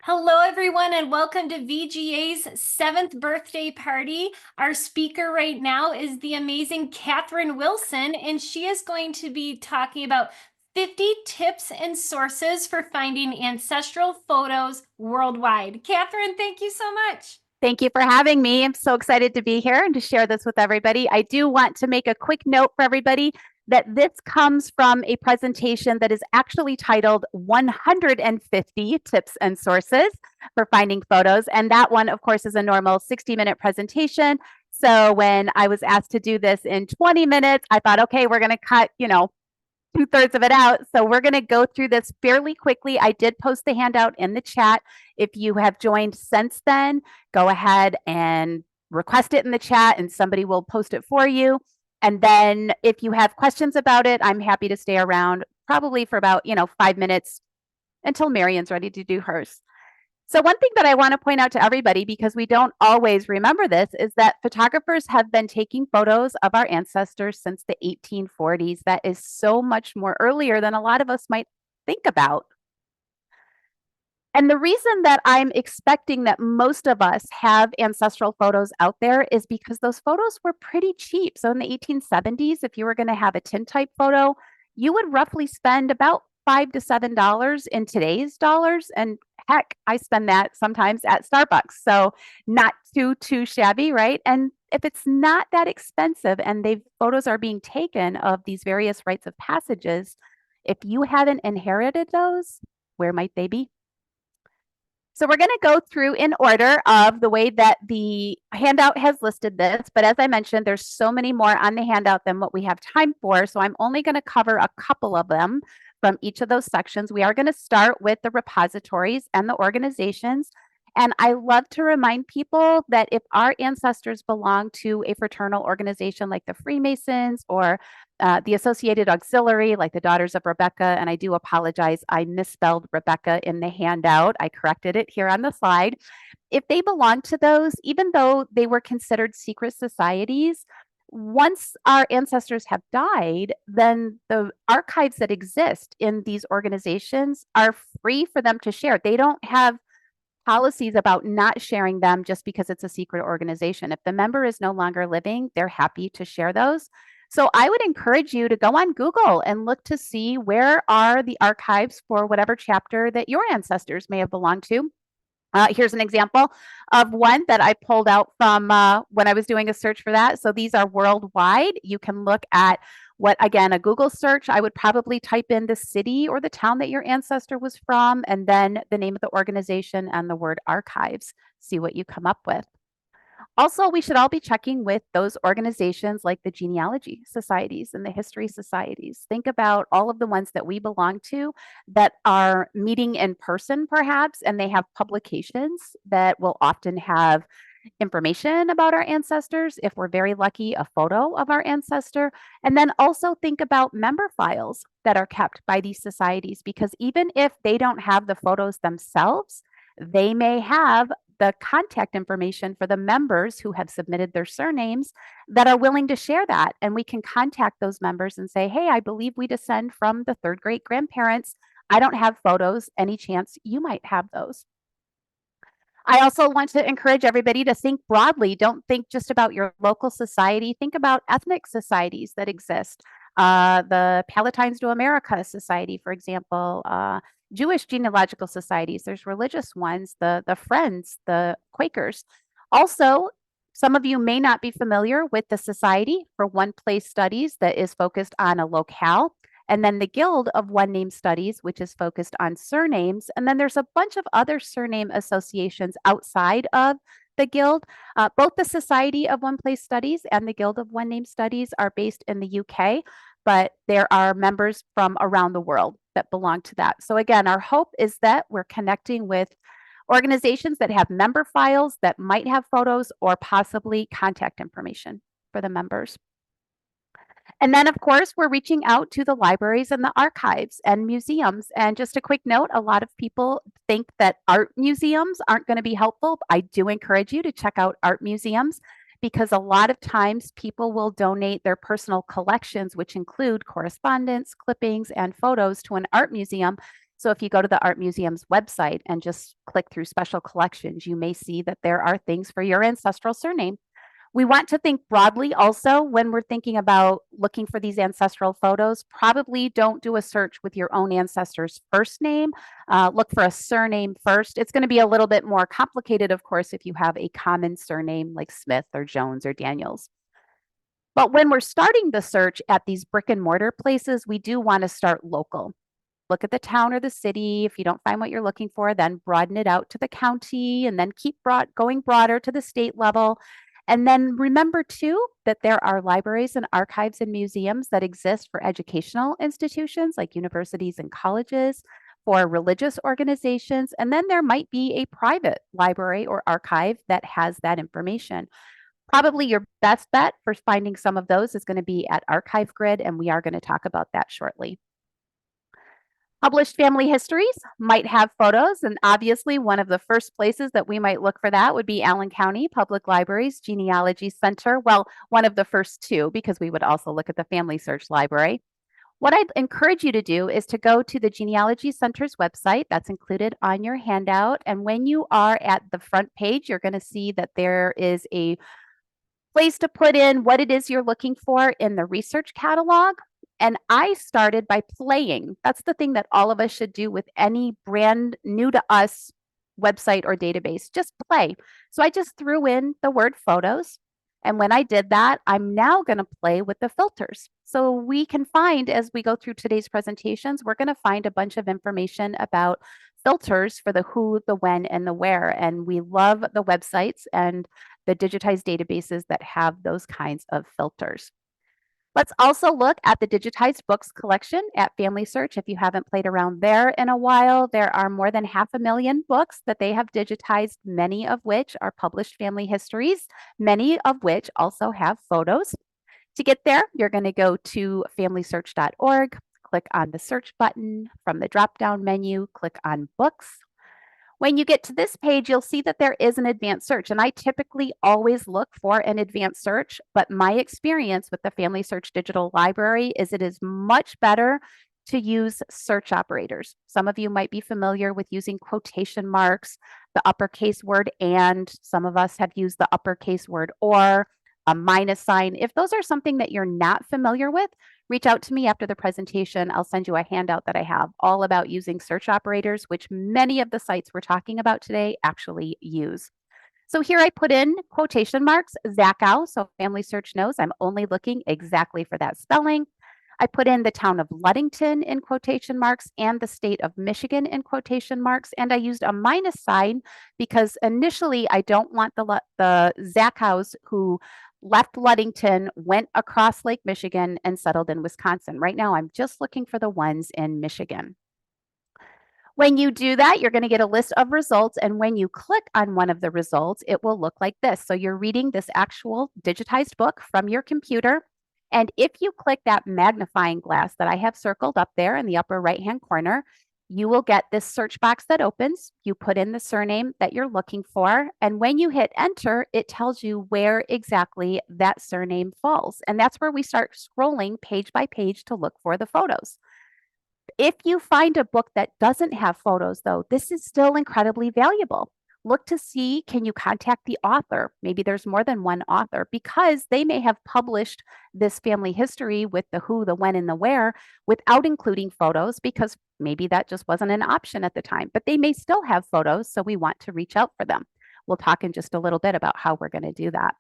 Hello, everyone, and welcome to VGA's 7th birthday party. Our speaker right now is the amazing Katherine Willson, and she is going to be talking about 50 tips and sources for finding ancestral photos worldwide. Katherine, thank you so much. Thank you for having me. I'm so excited to be here and to share this with everybody. I do want to make a quick note for everybody that this comes from a presentation that is actually titled 150 Tips and Sources for Finding Photos. And that one, of course, is a normal 60-minute presentation. So when I was asked to do this in 20 minutes, I thought, okay, we're going to cut, two-thirds of it out. So we're going to go through this fairly quickly. I did post the handout in the chat. If you have joined since then, go ahead and request it in the chat and somebody will post it for you. And then if you have questions about it, I'm happy to stay around probably for about, 5 minutes until Marion's ready to do hers. So one thing that I want to point out to everybody, because we don't always remember this, is that photographers have been taking photos of our ancestors since the 1840s. That is so much more earlier than a lot of us might think about. And the reason that I'm expecting that most of us have ancestral photos out there is because those photos were pretty cheap. So in the 1870s, if you were going to have a tintype photo, you would roughly spend about $5 to $7 in today's dollars. And heck, I spend that sometimes at Starbucks. So not too shabby, right? And if it's not that expensive and they photos are being taken of these various rites of passages, if you haven't inherited those, where might they be? So we're going to go through in order of the way that the handout has listed this. But as I mentioned, there's so many more on the handout than what we have time for. So I'm only going to cover a couple of them from each of those sections. We are going to start with the repositories and the organizations. And I love to remind people that if our ancestors belong to a fraternal organization like the Freemasons or the Associated Auxiliary, like the Daughters of Rebecca, and I do apologize, I misspelled Rebecca in the handout. I corrected it here on the slide. If they belong to those, even though they were considered secret societies, once our ancestors have died, then the archives that exist in these organizations are free for them to share. They don't have policies about not sharing them just because it's a secret organization. If the member is no longer living, they're happy to share those. So I would encourage you to go on Google and look to see where are the archives for whatever chapter that your ancestors may have belonged to. Here's an example of one that I pulled out from when I was doing a search for that. So these are worldwide. You can look at what, again, a Google search, I would probably type in the city or the town that your ancestor was from, and then the name of the organization and the word archives. See what you come up with. Also, we should all be checking with those organizations like the genealogy societies and the history societies. Think about all of the ones that we belong to that are meeting in person, perhaps, and they have publications that will often have information about our ancestors. If we're very lucky, a photo of our ancestor. And then also think about member files that are kept by these societies, because even if they don't have the photos themselves, they may have the contact information for the members who have submitted their surnames that are willing to share that. And we can contact those members and say, hey, I believe we descend from the third great grandparents. I don't have photos. Any chance you might have those? I also want to encourage everybody to think broadly. Don't think just about your local society. Think about ethnic societies that exist. The Palatines to America Society, for example, Jewish genealogical societies. There's religious ones, the Friends, the Quakers. Also, some of you may not be familiar with the Society for One Place Studies that is focused on a locale. And then the Guild of One Name Studies, which is focused on surnames. And then there's a bunch of other surname associations outside of the Guild. Both the Society of One Place Studies and the Guild of One Name Studies are based in the UK, but there are members from around the world that belong to that. So again, our hope is that we're connecting with organizations that have member files that might have photos or possibly contact information for the members. And then, of course, we're reaching out to the libraries and the archives and museums. And just a quick note, a lot of people think that art museums aren't going to be helpful. I do encourage you to check out art museums, because a lot of times people will donate their personal collections, which include correspondence, clippings, and photos, to an art museum. So if you go to the Art Museum's website and just click through special collections, you may see that there are things for your ancestral surname. We want to think broadly also when we're thinking about looking for these ancestral photos. Probably don't do a search with your own ancestor's first name. Look for a surname first. It's going to be a little bit more complicated, of course, if you have a common surname like Smith or Jones or Daniels. But when we're starting the search at these brick and mortar places, we do want to start local. Look at the town or the city. If you don't find what you're looking for, then broaden it out to the county and then keep going broader to the state level. And then remember too that there are libraries and archives and museums that exist for educational institutions like universities and colleges, for religious organizations, and then there might be a private library or archive that has that information. Probably your best bet for finding some of those is going to be at Archive Grid, and we are going to talk about that shortly. Published family histories might have photos, and obviously one of the first places that we might look for that would be Allen County Public Library's Genealogy Center. Well, one of the first two, because we would also look at the Family Search Library. What I'd encourage you to do is to go to the Genealogy Center's website. That's included on your handout. And when you are at the front page, you're going to see that there is a place to put in what it is you're looking for in the research catalog. And I started by playing. That's the thing that all of us should do with any brand new to us website or database. Just play. So I just threw in the word photos. And when I did that, I'm now going to play with the filters. So we can find, as we go through today's presentations, we're going to find a bunch of information about filters for the who, the when, and the where. And we love the websites and the digitized databases that have those kinds of filters. Let's also look at the digitized books collection at Family Search. If you haven't played around there in a while, there are more than 500,000 books that they have digitized, many of which are published family histories, many of which also have photos. To get there, you're going to go to familysearch.org, click on the search button. From the drop-down menu, click on books. When you get to this page, you'll see that there is an advanced search, and I typically always look for an advanced search, but my experience with the Family Search Digital Library is it is much better to use search operators. Some of you might be familiar with using quotation marks, the uppercase word and, some of us have used the uppercase word or, a minus sign. If those are something that you're not familiar with, reach out to me after the presentation. I'll send you a handout that I have all about using search operators, which many of the sites we're talking about today actually use. So here I put in quotation marks, Zachow, so Family Search knows I'm only looking exactly for that spelling. I put in the town of Ludington in quotation marks and the state of Michigan in quotation marks, and I used a minus sign because initially I don't want the Zachows who left Ludington, went across Lake Michigan, and settled in Wisconsin. Right now, I'm just looking for the ones in Michigan. When you do that, you're going to get a list of results. And when you click on one of the results, it will look like this. So you're reading this actual digitized book from your computer. And if you click that magnifying glass that I have circled up there in the upper right-hand corner, you will get this search box that opens. You put in the surname that you're looking for. And when you hit enter, it tells you where exactly that surname falls. And that's where we start scrolling page by page to look for the photos. If you find a book that doesn't have photos, though, this is still incredibly valuable. Look to see, can you contact the author? Maybe there's more than one author because they may have published this family history with the who, the when, and the where without including photos because maybe that just wasn't an option at the time, but they may still have photos, so we want to reach out for them. We'll talk in just a little bit about how we're going to do that.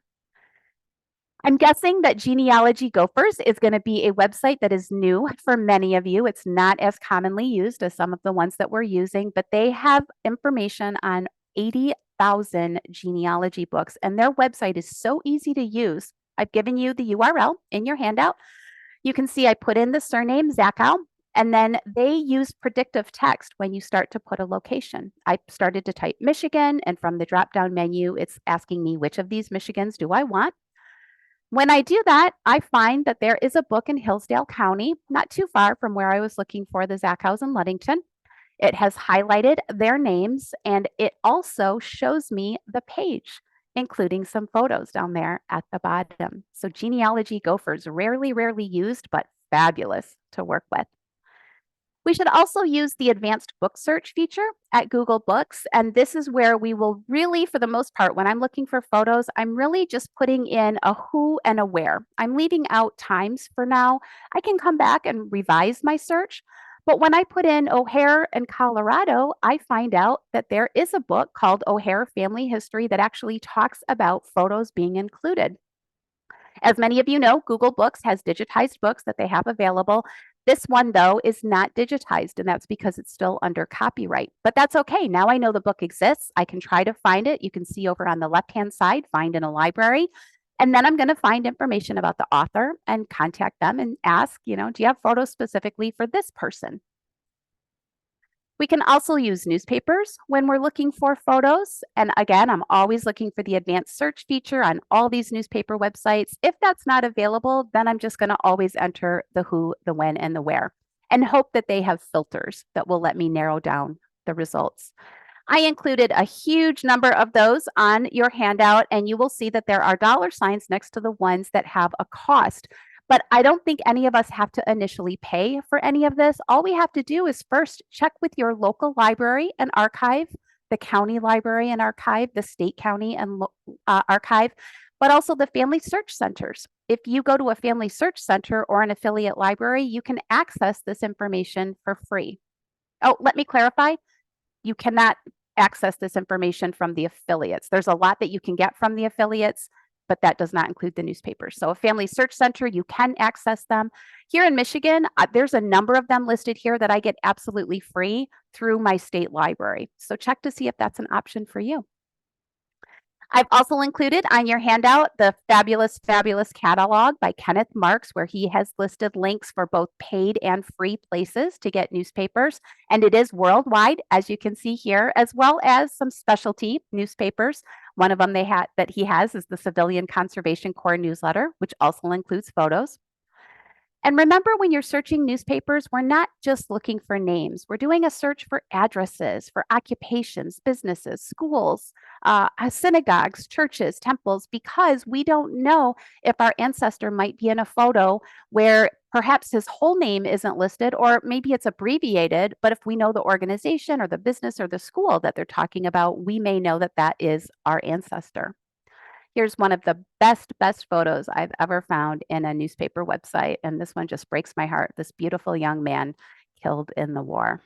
I'm guessing that Genealogy Gophers is going to be a website that is new for many of you. It's not as commonly used as some of the ones that we're using, but they have information on 80,000 genealogy books, and their website is so easy to use. I've given you the URL in your handout. You can see I put in the surname Zachow, and then they use predictive text when you start to put a location. I started to type Michigan, and from the drop-down menu, it's asking me which of these Michigans do I want. When I do that, I find that there is a book in Hillsdale County, not too far from where I was looking for the Zachows in Ludington. It has highlighted their names, and it also shows me the page, including some photos down there at the bottom. So Genealogy Gophers, rarely used, but fabulous to work with. We should also use the advanced book search feature at Google Books. And this is where we will really, for the most part, when I'm looking for photos, I'm really just putting in a who and a where. I'm leaving out times for now. I can come back and revise my search. But when I put in O'Hare and Colorado, I find out that there is a book called O'Hare Family History that actually talks about photos being included. As many of you know, Google Books has digitized books that they have available. This one, though, is not digitized, and that's because it's still under copyright. But that's okay. Now I know the book exists. I can try to find it. You can see over on the left-hand side, find in a library. And then I'm going to find information about the author and contact them and ask, do you have photos specifically for this person? We can also use newspapers when we're looking for photos. And again, I'm always looking for the advanced search feature on all these newspaper websites. If that's not available, then I'm just going to always enter the who, the when, and the where and hope that they have filters that will let me narrow down the results. I included a huge number of those on your handout, and you will see that there are dollar signs next to the ones that have a cost. But I don't think any of us have to initially pay for any of this. All we have to do is first check with your local library and archive, the county library and archive, the state county and archive, but also the family search centers. If you go to a family search center or an affiliate library, you can access this information for free. Oh, let me clarify. You cannot access this information from the affiliates. There's a lot that you can get from the affiliates, but that does not include the newspapers. So a family search center, you can access them. Here in Michigan, there's a number of them listed here that I get absolutely free through my state library. So check to see if that's an option for you. I've also included on your handout the Fabulous, Fabulous catalog by Kenneth Marks, where he has listed links for both paid and free places to get newspapers. And it is worldwide, as you can see here, as well as some specialty newspapers. One of them that he has is the Civilian Conservation Corps newsletter, which also includes photos. And remember, when you're searching newspapers, we're not just looking for names. We're doing a search for addresses, for occupations, businesses, schools, synagogues, churches, temples, because we don't know if our ancestor might be in a photo where perhaps his whole name isn't listed, or maybe it's abbreviated. But if we know the organization or the business or the school that they're talking about, we may know that that is our ancestor. Here's one of the best photos I've ever found in a newspaper website. And this one just breaks my heart. This beautiful young man killed in the war.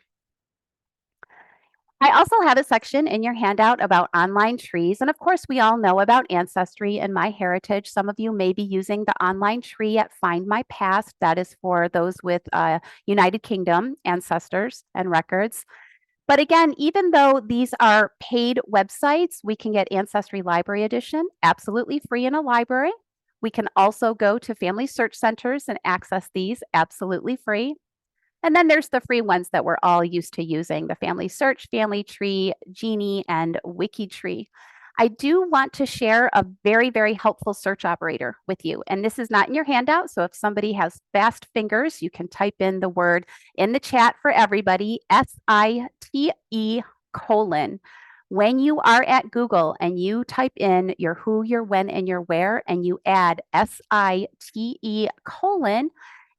I also have a section in your handout about online trees. And of course, we all know about Ancestry and MyHeritage. Some of you may be using the online tree at Find My Past. That is for those with United Kingdom ancestors and records. But again, even though these are paid websites, we can get Ancestry Library Edition absolutely free in a library. We can also go to family search centers and access these absolutely free. And then there's the free ones that we're all used to using, the Family Search, Family Tree, Genie, and WikiTree. I do want to share a very, very helpful search operator with you. And this is not in your handout. So if somebody has fast fingers, you can type in the word in the chat for everybody, SITE colon. When you are at Google and you type in your who, your when, and your where, and you add SITE colon,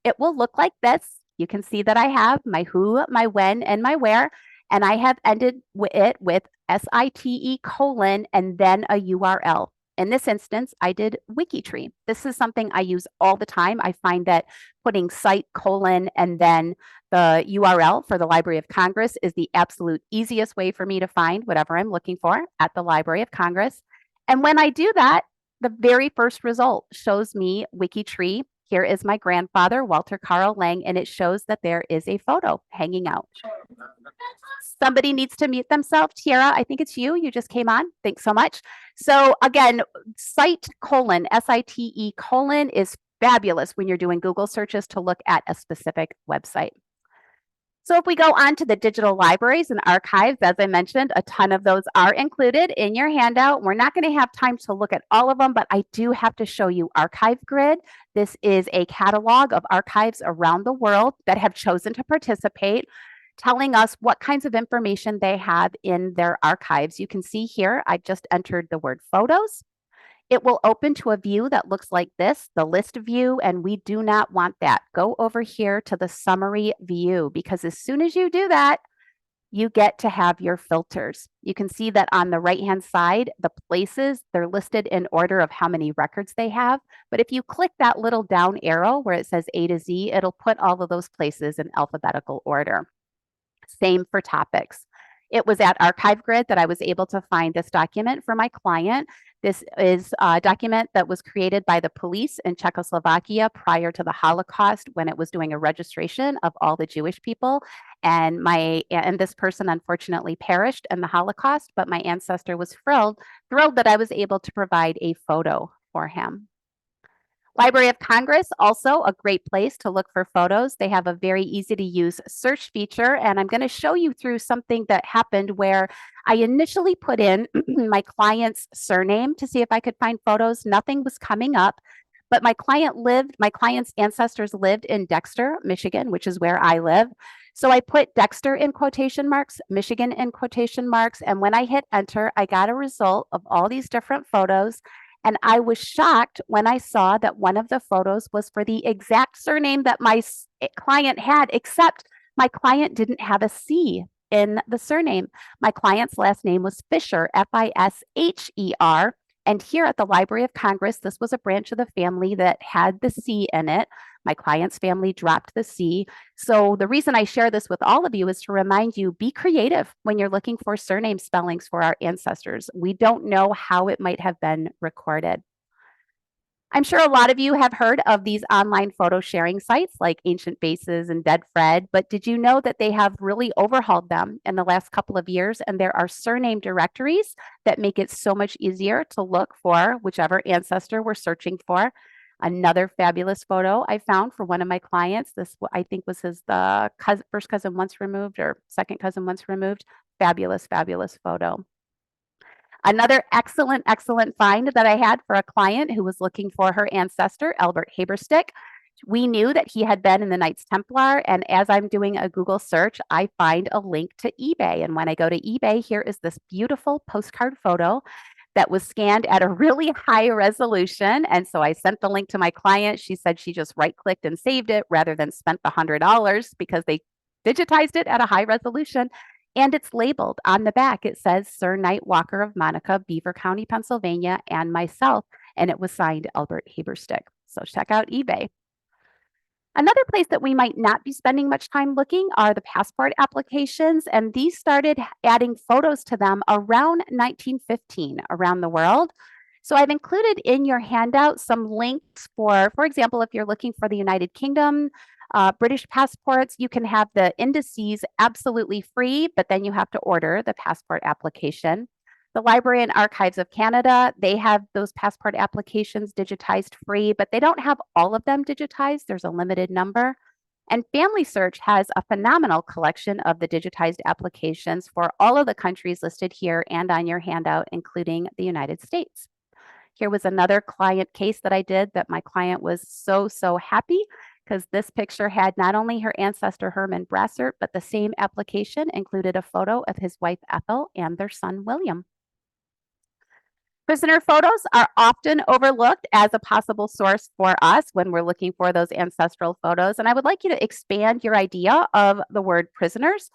it will look like this. You can see that I have my who, my when, and my where, and I have ended it with SITE colon and then a URL. In this instance, I did WikiTree. This is something I use all the time. I find that putting site colon and then the URL for the Library of Congress is the absolute easiest way for me to find whatever I'm looking for at the Library of Congress. And when I do that, the very first result shows me WikiTree. Here is my grandfather, Walter Carl Lang, and it shows that there is a photo hanging out. Somebody needs to mute themselves. Tiara, I think it's you. You just came on. Thanks so much. So again, site colon, SITE colon is fabulous when you're doing Google searches to look at a specific website. So if we go on to the digital libraries and archives, as I mentioned, a ton of those are included in your handout. We're not going to have time to look at all of them, but I do have to show you Archive Grid. This is a catalog of archives around the world that have chosen to participate, telling us what kinds of information they have in their archives. You can see here, I just entered the word photos. it will open to a view that looks like this, the list view, and we do not want that. Go over here to the summary view, because as soon as you do that, you get to have your filters. You can see that on the right-hand side, the places, they're listed in order of how many records they have. But if you click that little down arrow where it says A to Z, it'll put all of those places in alphabetical order. Same for topics. It was at Archive Grid that I was able to find this document for my client. This is a document that was created by the police in Czechoslovakia prior to the Holocaust, when it was doing a registration of all the Jewish people. And this person unfortunately perished in the Holocaust, but my ancestor was thrilled that I was able to provide a photo for him. Library of Congress, also a great place to look for photos. They have a very easy to use search feature, and I'm going to show you through something that happened where I initially put in my client's surname to see if I could find photos. Nothing was coming up, but my client's ancestors lived in Dexter, Michigan, which is where I live. So I put Dexter in quotation marks, Michigan in quotation marks, and when I hit enter, I got a result of all these different photos. And I was shocked when I saw that one of the photos was for the exact surname that my client had, except my client didn't have a C in the surname. My client's last name was Fisher, Fisher. And here at the Library of Congress, this was a branch of the family that had the C in it. My client's family dropped the C. So the reason I share this with all of you is to remind you, be creative when you're looking for surname spellings for our ancestors. We don't know how it might have been recorded. I'm sure a lot of you have heard of these online photo sharing sites like Ancient Faces and Dead Fred, but did you know that they have really overhauled them in the last couple of years? And there are surname directories that make it so much easier to look for whichever ancestor we're searching for. Another fabulous photo I found for one of my clients. This, I think, was his first cousin once removed or second cousin once removed. Fabulous, fabulous photo. Another excellent, excellent find that I had for a client who was looking for her ancestor, Albert Haberstick. We knew that he had been in the Knights Templar, and as I'm doing a Google search, I find a link to eBay. And when I go to eBay, here is this beautiful postcard photo that was scanned at a really high resolution. And so I sent the link to my client. She said she just right-clicked and saved it rather than spent the $100 because they digitized it at a high resolution. And it's labeled on the back. It says Sir Knight Walker of Monica, Beaver County, Pennsylvania, and myself. And it was signed Albert Haberstick. So check out eBay. Another place that we might not be spending much time looking are the passport applications, and these started adding photos to them around 1915 around the world. So I've included in your handout some links for example, if you're looking for the United Kingdom, British passports, you can have the indices absolutely free, but then you have to order the passport application. The Library and Archives of Canada, they have those passport applications digitized free, but they don't have all of them digitized. There's a limited number. And Family Search has a phenomenal collection of the digitized applications for all of the countries listed here and on your handout, including the United States. Here was another client case that I did that my client was so happy because this picture had not only her ancestor Herman Brassert, but the same application included a photo of his wife Ethel and their son William. Prisoner photos are often overlooked as a possible source for us when we're looking for those ancestral photos. And I would like you to expand your idea of the word prisoners.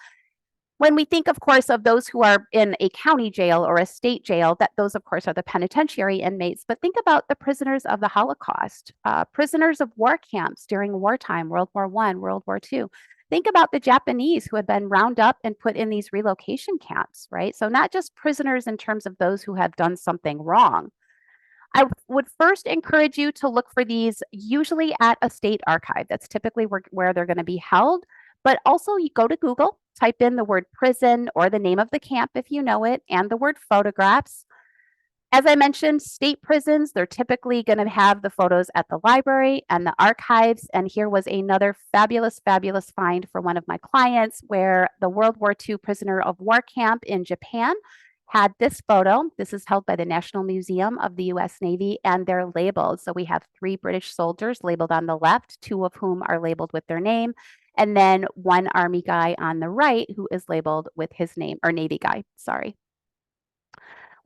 When we think, of course, of those who are in a county jail or a state jail, that those, of course, are the penitentiary inmates. But think about the prisoners of the Holocaust, prisoners of war camps during wartime, World War I, World War II. Think about the Japanese who had been rounded up and put in these relocation camps, right? So not just prisoners in terms of those who have done something wrong. I would first encourage you to look for these usually at a state archive. That's typically where they're going to be held. But also you go to Google, type in the word prison or the name of the camp if you know it, and the word photographs. As I mentioned, state prisons, they're typically going to have the photos at the library and the archives. And here was another fabulous, fabulous find for one of my clients where the World War II prisoner of war camp in Japan had this photo. This is held by the National Museum of the US Navy, and they're labeled. So we have 3 British soldiers labeled on the left, 2 of whom are labeled with their name, and then 1 Army guy on the right who is labeled with his name, or Navy guy, sorry.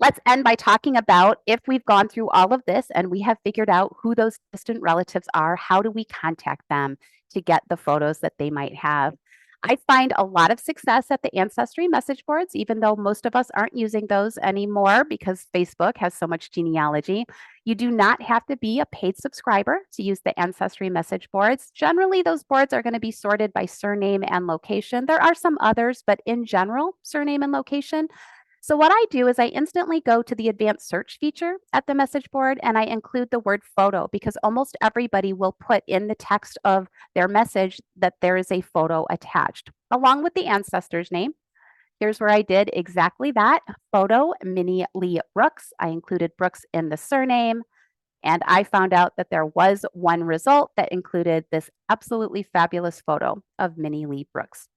Let's end by talking about, if we've gone through all of this and we have figured out who those distant relatives are, how do we contact them to get the photos that they might have? I find a lot of success at the Ancestry message boards, even though most of us aren't using those anymore because Facebook has so much genealogy. You do not have to be a paid subscriber to use the Ancestry message boards. Generally, those boards are going to be sorted by surname and location. There are some others, but in general, surname and location. So what I do is I instantly go to the advanced search feature at the message board and I include the word photo because almost everybody will put in the text of their message that there is a photo attached along with the ancestor's name. Here's where I did exactly that. Photo, Minnie Lee Brooks. I included Brooks in the surname. And I found out that there was one result that included this absolutely fabulous photo of Minnie Lee Brooks.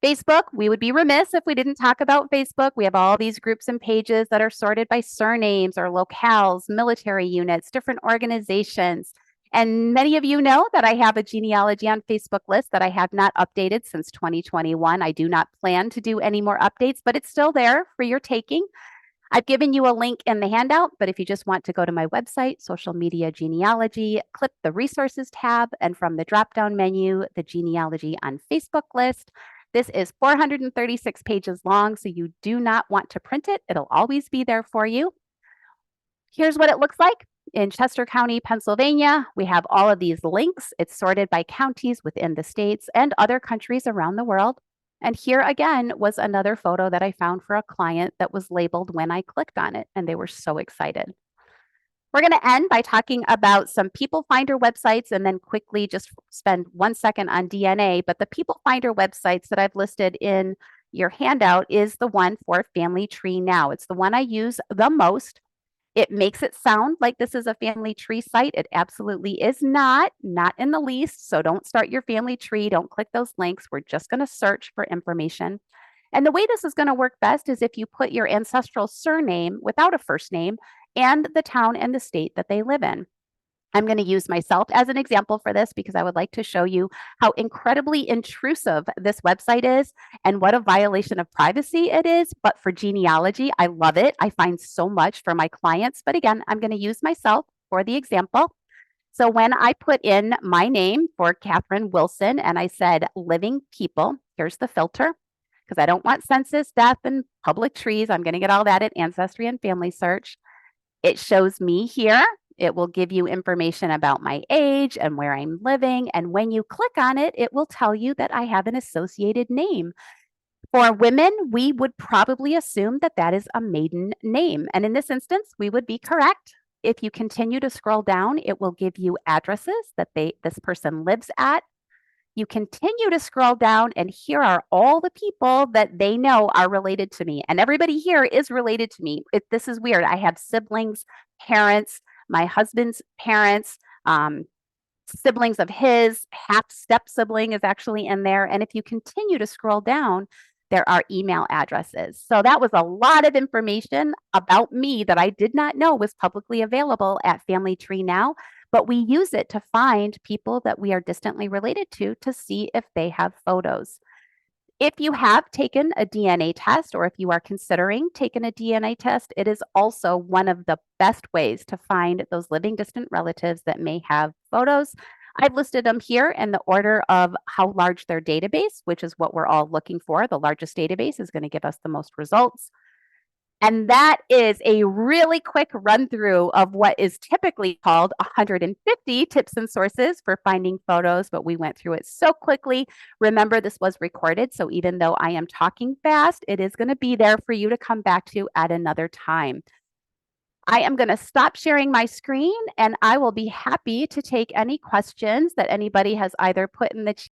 Facebook, we would be remiss if we didn't talk about Facebook. We have all these groups and pages that are sorted by surnames or locales, military units, different organizations. And many of you know that I have a genealogy on Facebook list that I have not updated since 2021. I do not plan to do any more updates, but it's still there for your taking. I've given you a link in the handout, but if you just want to go to my website, Social Media Genealogy, click the Resources tab, and from the drop-down menu, the Genealogy on Facebook list. This is 436 pages long, so you do not want to print it. It'll always be there for you. Here's what it looks like. In Chester County, Pennsylvania, we have all of these links. It's sorted by counties within the states and other countries around the world. And here again was another photo that I found for a client that was labeled when I clicked on it, and they were so excited. We're going to end by talking about some People Finder websites and then quickly just spend 1 second on DNA. But the People Finder websites that I've listed in your handout is the one for Family Tree Now. It's the one I use the most. It makes it sound like this is a family tree site. It absolutely is not in the least. So don't start your family tree. Don't click those links. We're just going to search for information. And the way this is going to work best is if you put your ancestral surname without a first name and the town and the state that they live in. I'm going to use myself as an example for this because I would like to show you how incredibly intrusive this website is and what a violation of privacy it is. But for genealogy, I love it. I find so much for my clients. But again, I'm going to use myself for the example. So when I put in my name for Katherine Willson and I said living people, here's the filter because I don't want census, death, and public trees. I'm going to get all that at Ancestry and Family Search. It shows me here. It will give you information about my age and where I'm living. And when you click on it, it will tell you that I have an associated name. For women, we would probably assume that that is a maiden name. And in this instance, we would be correct. If you continue to scroll down, it will give you addresses that this person lives at. You continue to scroll down, and here are all the people that they know are related to me. And everybody here is related to me. This is weird. I have siblings, parents, my husband's parents, siblings of his, half step sibling is actually in there. And if you continue to scroll down, there are email addresses. So that was a lot of information about me that I did not know was publicly available at Family Tree Now, but we use it to find people that we are distantly related to see if they have photos. If you have taken a DNA test or if you are considering taking a DNA test, it is also one of the best ways to find those living distant relatives that may have photos. I've listed them here in the order of how large their database, which is what we're all looking for. The largest database is going to give us the most results. And that is a really quick run through of what is typically called 150 tips and sources for finding photos, but we went through it so quickly. Remember, this was recorded, so even though I am talking fast, it is going to be there for you to come back to at another time. I am going to stop sharing my screen and I will be happy to take any questions that anybody has either put in the